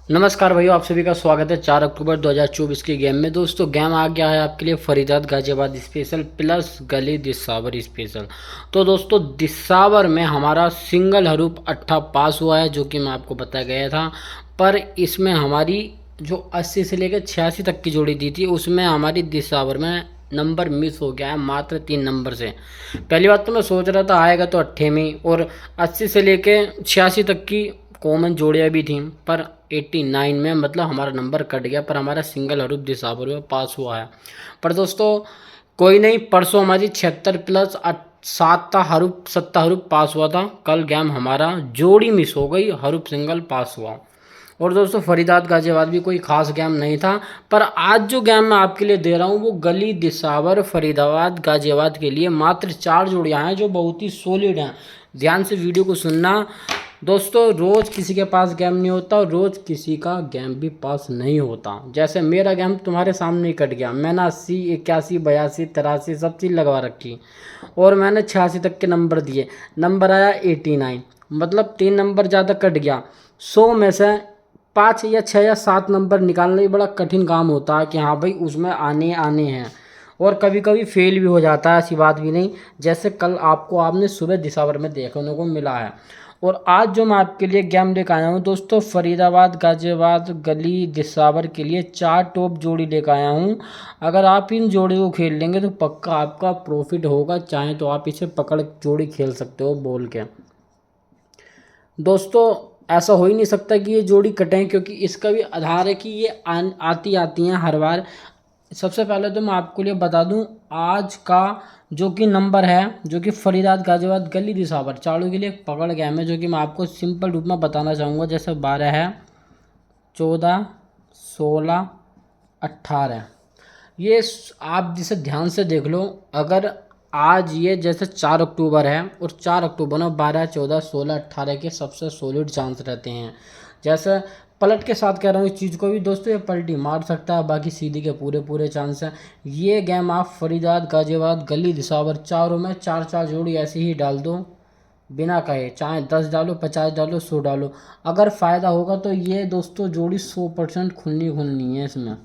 नमस्कार भाइयों, आप सभी का स्वागत है 4 अक्टूबर 2024 के गेम में। दोस्तों गेम आ गया है आपके लिए फरीदाबाद गाजियाबाद स्पेशल प्लस गली दिसावर स्पेशल। तो दोस्तों दिसावर में हमारा सिंगल हरूप 8 पास हुआ है, जो कि मैं आपको बता गया था। पर इसमें हमारी जो 80 से लेकर 86 तक की जोड़ी दी थी, उसमें हमारी दिसावर में नंबर मिस हो गया है मात्र 3 नंबर से। पहली बात तो मैं सोच रहा था आएगा तो 8 में, और 80 से लेके 86 तक की कॉमन जोड़ियाँ भी थी, पर 89 में मतलब हमारा नंबर कट गया। पर हमारा सिंगल हरूप दिसावर में पास हुआ है। पर दोस्तों कोई नहीं, परसों हमारी 76 प्लस 7 हरूप पास हुआ था। कल गेम हमारा जोड़ी मिस हो गई, हरूप सिंगल पास हुआ। और दोस्तों फरीदाबाद गाजियाबाद भी कोई खास गेम नहीं था। पर आज जो गेम मैं आपके लिए दे रहा हूँ वो गली दिसावर फरीदाबाद गाजियाबाद के लिए मात्र 4 जोड़ियाँ हैं, जो बहुत ही सॉलिड हैं। ध्यान से वीडियो को सुनना दोस्तों। रोज़ किसी के पास गेम नहीं होता और रोज़ किसी का गेम भी पास नहीं होता। जैसे मेरा गेम तुम्हारे सामने ही कट गया। मैंने 80, 81, 82, 83 सब चीज़ लगवा रखी, और मैंने 86 तक के नंबर दिए। नंबर आया 89, मतलब 3 नंबर ज़्यादा कट गया। 100 में से 5 या 6 या 7 नंबर निकालना ही बड़ा कठिन काम होता है कि हाँ भाई उसमें आने आने हैं। और कभी कभी फेल भी हो जाता है, ऐसी बात भी नहीं। जैसे कल आपने सुबह दिसावर में देखने को मिला है। और आज जो मैं आपके लिए गेम लेकर आया हूँ दोस्तों, फरीदाबाद गाजियाबाद गली दिसावर के लिए 4 टॉप जोड़ी लेकर आया हूँ। अगर आप इन जोड़ी को खेल लेंगे तो पक्का आपका प्रॉफिट होगा। चाहे तो आप इसे पकड़ जोड़ी खेल सकते हो बोल के। दोस्तों ऐसा हो ही नहीं सकता कि ये जोड़ी कटें, क्योंकि इसका भी आधार है कि ये आती हैं हर बार। सबसे पहले तो मैं आपको लिए बता दूं आज का जो कि नंबर है, जो कि फरीदाबाद गाजियाबाद गली दिसावर चारों के लिए एक पकड़ गेम है, जो कि मैं आपको सिंपल रूप में बताना चाहूँगा। जैसे 12 है, 14, 16, 18, ये आप जिसे ध्यान से देख लो। अगर आज ये जैसे 4 अक्टूबर है, और 4 अक्टूबर में 12, 14, 16, 18 के सबसे सॉलिड चांस रहते हैं। जैसे पलट के साथ कह रहा हूँ इस चीज़ को भी दोस्तों, ये पलटी मार सकता है, बाकी सीधी के पूरे पूरे चांस हैं। ये गेम आप फरीदाबाद गाजियाबाद गली दिसावर चारों में 4-4 जोड़ी ऐसे ही डाल दो बिना कहे, चाहे 10 डालो, 50 डालो, 100 डालो। अगर फ़ायदा होगा तो ये दोस्तों जोड़ी 100% खुलनी है इसमें।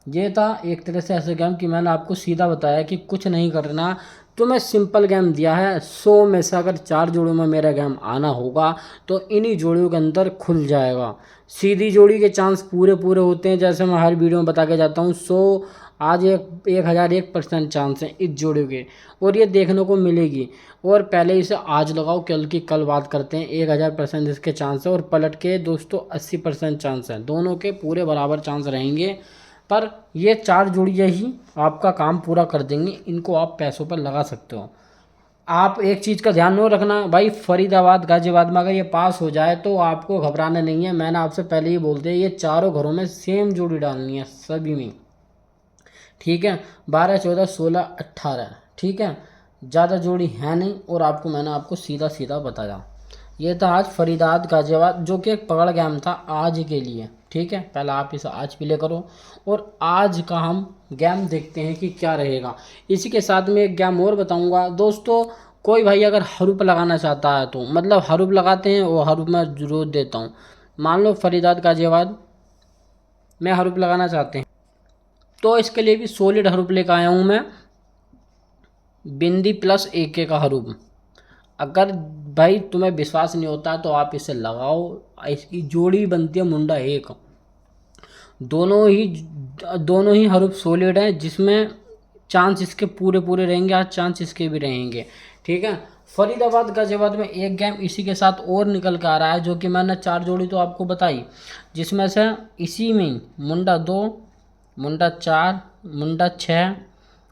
ये था एक तरह से ऐसे गेम कि मैंने आपको सीधा बताया कि कुछ नहीं करना। तो मैं सिंपल गेम दिया है। 100 में से अगर 4 जोड़ियों में मेरा गेम आना होगा तो इन्हीं जोड़ियों के अंदर खुल जाएगा। सीधी जोड़ी के चांस पूरे पूरे होते हैं, जैसे मैं हर वीडियो में बता के जाता हूँ। 100 आज 1001% चांस है इस जोड़ियों के, और ये देखने को मिलेगी। और पहले इसे आज लगाओ, कल की कल बात करते हैं। 1000% इसके चांस है, और पलट के दोस्तों 80% चांस है। दोनों के पूरे बराबर चांस रहेंगे। पर ये 4 जोड़ियाँ ही आपका काम पूरा कर देंगी। इनको आप पैसों पर लगा सकते हो। आप एक चीज़ का ध्यान न रखना भाई, फरीदाबाद गाजियाबाद में अगर ये पास हो जाए तो आपको घबराना नहीं है। मैंने आपसे पहले ही बोल दिया, ये चारों घरों में सेम जोड़ी डालनी है सभी में, ठीक है। 12, 14, 16, 18, ठीक है। ज़्यादा जोड़ी है नहीं, और मैंने आपको सीधा सीधा बताया। ये था आज फरीदाबाद गाजियाबाद, जो कि एक पकड़ गेम था आज के लिए, ठीक है। पहले आप इसे आज प्ले करो, और आज का हम गेम देखते हैं कि क्या रहेगा। इसी के साथ में एक गेम और बताऊंगा दोस्तों। कोई भाई अगर हरूप लगाना चाहता है तो मतलब हरूप लगाते हैं, वो हरूप मैं जरूर देता हूँ। मान लो फरीदाबाद गाजियाबाद में हरूप लगाना चाहते हैं, तो इसके लिए भी सॉलिड हरूप लेकर आया हूँ मैं। बिंदी प्लस AK का हरूप। अगर भाई तुम्हें विश्वास नहीं होता तो आप इसे लगाओ। इसकी जोड़ी बनती है मुंडा 1। दोनों ही हरूप सॉलिड हैं, जिसमें चांस इसके पूरे पूरे रहेंगे, आज चांस इसके भी रहेंगे, ठीक है। फरीदाबाद गाजियाबाद में एक गेम इसी के साथ और निकल कर आ रहा है, जो कि मैंने 4 जोड़ी तो आपको बताई, जिसमें से इसी में मुंडा 2, मुंडा 4, मुंडा 6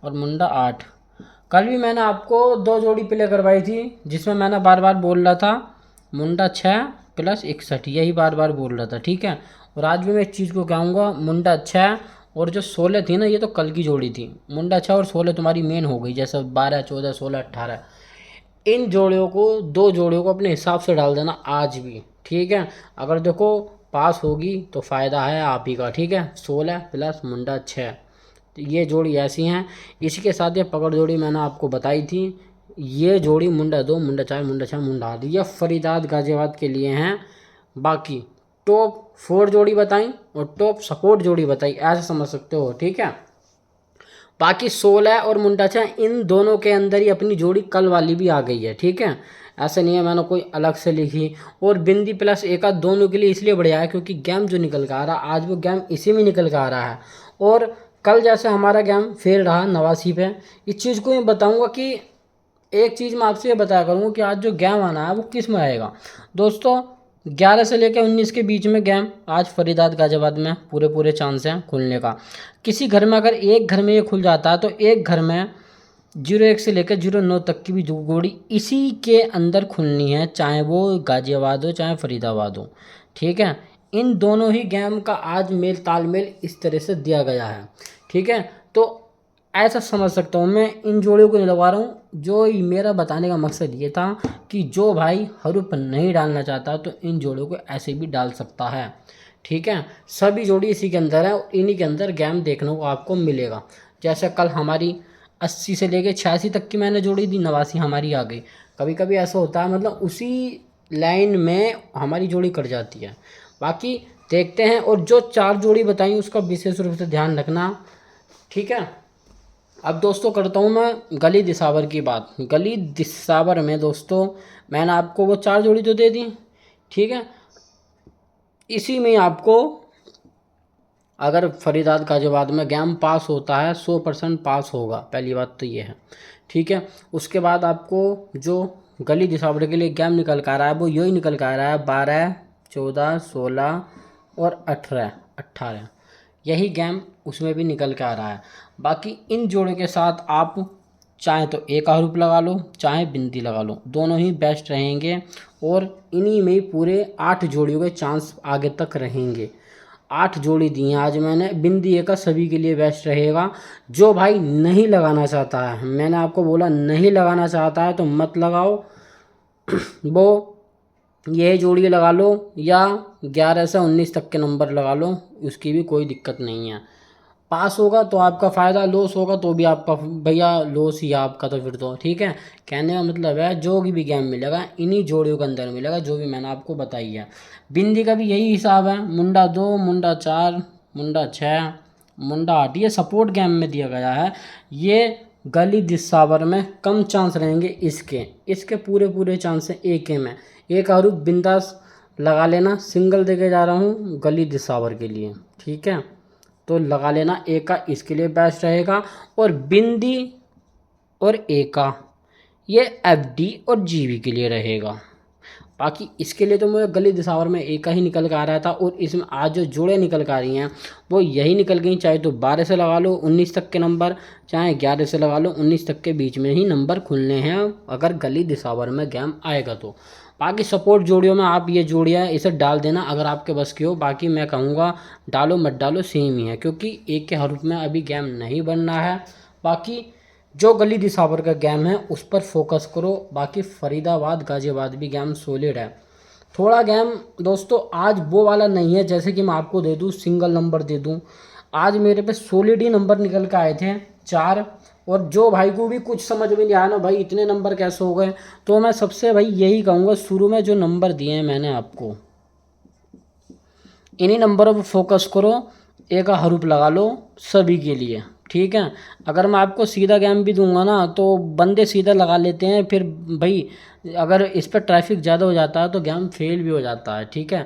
और मुंडा 8। कल भी मैंने आपको 2 जोड़ी प्ले करवाई थी, जिसमें मैंने बार बार बोल रहा था मुंडा 6 प्लस 61, यही बार बार बोल रहा था, ठीक है। और आज भी मैं इस चीज़ को कहूँगा, मुंडा 6 और जो 16 थी ना, ये तो कल की जोड़ी थी। मुंडा 6 और 16 तुम्हारी मेन हो गई, जैसे 12, 14, 16, 18। इन जोड़ियों को, 2 जोड़ियों को अपने हिसाब से डाल देना आज भी, ठीक है। अगर देखो पास होगी तो फ़ायदा है आप ही का, ठीक है। 16 प्लस मुंडा 6, तो ये जोड़ी ऐसी हैं। इसी के साथ ये पकड़ जोड़ी मैंने आपको बताई थी। ये जोड़ी मुंडा 2, मुंडा 4, मुंडा 6, मुंडा 8, ये फरीदाबाद गाजियाबाद के लिए हैं। बाकी टॉप 4 जोड़ी बताई और टॉप सपोर्ट जोड़ी बताई, ऐसे समझ सकते हो, ठीक है। बाकी 16 और मुंडा 6 इन दोनों के अंदर ही अपनी जोड़ी कल वाली भी आ गई है, ठीक है। ऐसा नहीं है मैंने कोई अलग से लिखी। और बिंदी प्लस एका दोनों के लिए इसलिए बढ़िया है क्योंकि गेम जो निकल के आ रहा आज वो गेम इसी में निकल के आ रहा है। और कल जैसे हमारा गेम फेल रहा 89 पे, इस चीज़ को मैं बताऊंगा कि एक चीज़ मैं आपसे ये बताया करूँगा कि आज जो गेम आना है वो किस में आएगा। दोस्तों 11 से लेकर 19 के बीच में गेम आज फरीदाबाद गाजियाबाद में पूरे चांस हैं खुलने का। किसी घर में अगर एक घर में ये खुल जाता है तो एक घर में 01 से लेकर 09 तक की भी जोड़ी इसी के अंदर खुलनी है, चाहे वो गाजियाबाद हो चाहे फरीदाबाद हो, ठीक है। इन दोनों ही गेम का आज मेल तालमेल इस तरह से दिया गया है, ठीक है। तो ऐसा समझ सकता हूँ मैं, इन जोड़ियों को नहीं लगवा रहा हूँ। जो मेरा बताने का मकसद ये था कि जो भाई हरूप नहीं डालना चाहता तो इन जोड़ियों को ऐसे भी डाल सकता है, ठीक है। सभी जोड़ी इसी के अंदर है और इन्हीं के अंदर गेम देखने को आपको मिलेगा। जैसे कल हमारी 80 से लेके 86 तक की मैंने जोड़ी दी, 89 हमारी आ गई। कभी कभी ऐसा होता है, मतलब उसी लाइन में हमारी जोड़ी कट जाती है। बाकी देखते हैं। और जो 4 जोड़ी बताई उसका विशेष रूप से ध्यान रखना, ठीक है। अब दोस्तों करता हूँ मैं गली दिसावर की बात। गली दिसावर में दोस्तों मैंने आपको वो 4 जोड़ी तो दे दी, ठीक है। इसी में आपको अगर फरीदाबाद गाजियाबाद में गेम पास होता है 100% पास होगा, पहली बात तो ये है, ठीक है। उसके बाद आपको जो गली दिसावर के लिए गेम निकल कर आ रहा है वो यही निकल कर आ रहा है 12, 14, 16 और 18 यही गेम उसमें भी निकल के आ रहा है। बाकी इन जोड़ों के साथ आप चाहे तो एक हरूप लगा लो चाहे बिंदी लगा लो, दोनों ही बेस्ट रहेंगे। और इन्हीं में ही पूरे 8 जोड़ियों के चांस आगे तक रहेंगे। 8 जोड़ी दी हैं आज मैंने। बिंदी एक का सभी के लिए बेस्ट रहेगा। जो भाई नहीं लगाना चाहता है, मैंने आपको बोला नहीं लगाना चाहता है तो मत लगाओ वो ये जोड़ी लगा लो या 11 से 19 तक के नंबर लगा लो, उसकी भी कोई दिक्कत नहीं है। पास होगा तो आपका फ़ायदा, लॉस होगा तो भी आपका भैया लॉस ही आपका, तो फिर तो ठीक है। कहने का मतलब है जो भी गेम मिलेगा इन्हीं जोड़ियों के अंदर मिलेगा जो भी मैंने आपको बताई है। बिंदी का भी यही हिसाब है, मुंडा 2, मुंडा 4, मुंडा 6, मुंडा 8, ये सपोर्ट गेम में दिया गया है। ये गली दिसावर में कम चांस रहेंगे इसके पूरे चांस हैं एक में। एक आरूप बिंदास लगा लेना, सिंगल देके जा रहा हूँ गली दिसावर के लिए, ठीक है। तो लगा लेना एक का, इसके लिए बेस्ट रहेगा। और बिंदी और एका ये एफडी और जीवी के लिए रहेगा। बाकी इसके लिए तो मुझे गली दिसावर में एक ही निकल कर आ रहा था और इसमें आज जो जोड़े निकल कर आ रही हैं वो यही निकल गई। चाहे तो 12 से लगा लो 19 तक के नंबर, चाहे 11 से लगा लो 19 तक के बीच में ही नंबर खुलने हैं अगर गली दिसावर में गेम आएगा तो। बाकी सपोर्ट जोड़ियों में आप ये जोड़ियाँ इसे डाल देना अगर आपके बस की हो। बाकी मैं कहूँगा डालो मत डालो सेम ही है क्योंकि एक के हरूप में अभी गेम नहीं बनना है। बाकी जो गली दिसावर का गेम है उस पर फोकस करो। बाकी फरीदाबाद गाजियाबाद भी गेम सॉलिड है। थोड़ा गेम दोस्तों आज वो वाला नहीं है जैसे कि मैं आपको दे दूँ सिंगल नंबर दे दूँ। आज मेरे पे सॉलिड ही नंबर निकल के आए थे 4। और जो भाई को भी कुछ समझ में नहीं आया ना भाई इतने नंबर कैसे हो गए, तो मैं सबसे भाई यही कहूँगा शुरू में जो नंबर दिए हैं मैंने आपको इन्हीं नंबरों पर फोकस करो, एक हरूप लगा लो सभी के लिए, ठीक है। अगर मैं आपको सीधा गेम भी दूंगा ना तो बंदे सीधा लगा लेते हैं, फिर भाई अगर इस पर ट्रैफिक ज़्यादा हो जाता है तो गेम फेल भी हो जाता है, ठीक है।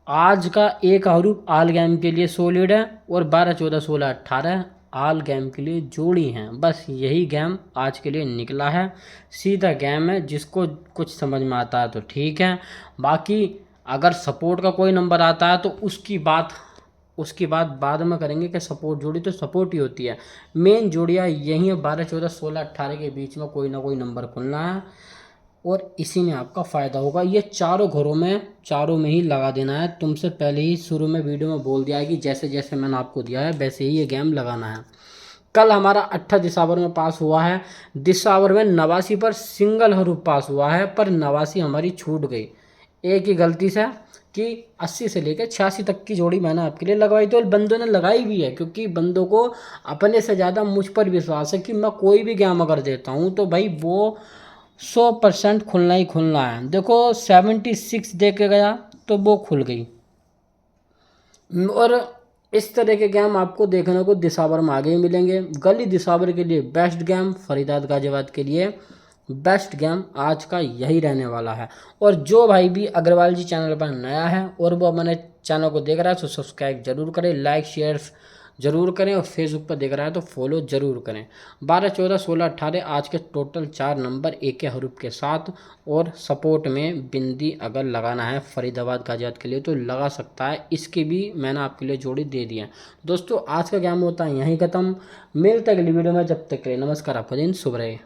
आज का एक हरूप आल गेम के लिए सॉलिड है और 12, 14, 16, 18 आल गेम के लिए जोड़ी हैं। बस यही गेम आज के लिए निकला है, सीधा गेम है। जिसको कुछ समझ में आता है तो ठीक है। बाकी अगर सपोर्ट का कोई नंबर आता है तो उसकी बात बाद में करेंगे कि सपोर्ट जोड़ी तो सपोर्ट ही होती है। मेन जोड़ियाँ यही है 12, 14, 16, 18 के बीच में कोई ना कोई नंबर खुलना है और इसी में आपका फ़ायदा होगा। ये चारों घरों में चारों में ही लगा देना है। तुमसे पहले ही शुरू में वीडियो में बोल दिया है कि जैसे जैसे मैंने आपको दिया है वैसे ही ये गेम लगाना है। कल हमारा 8 दिसावर में पास हुआ है। दिसावर में 89 पर सिंगल हरूप पास हुआ है पर 89 हमारी छूट गई एक ही गलती से कि 80 से लेकर 86 तक की जोड़ी मैंने आपके लिए लगवाई थी और बंदों ने लगाई भी है क्योंकि बंदों को अपने से ज़्यादा मुझ पर विश्वास है कि मैं कोई भी गेम अगर देता हूँ तो भाई वो 100% खुलना ही खुलना है। देखो 76 दे के गया तो वो खुल गई, और इस तरह के गेम आपको देखने को दिसावर में आगे ही मिलेंगे। गली दिसावर के लिए बेस्ट गेम, फरीदाबाद गाजियाबाद के लिए बेस्ट गेम आज का यही रहने वाला है। और जो भाई भी अग्रवाल जी चैनल पर नया है और वो अपने चैनल को देख रहा है तो सब्सक्राइब जरूर करें, लाइक शेयर जरूर करें, और फेसबुक पर देख रहा है तो फॉलो जरूर करें। 12, 14, 16, 18 आज के टोटल 4 नंबर एक के हरूफ के साथ, और सपोर्ट में बिंदी अगर लगाना है फरीदाबाद गाजियाबाद के लिए तो लगा सकता है। इसकी भी मैंने आपके लिए जोड़ी दे दी है। दोस्तों आज का गेम होता है यहीं ख़त्म। मिलते अगली वीडियो में, जब तक के लिए नमस्कार, आपका दिन शुभ रहे।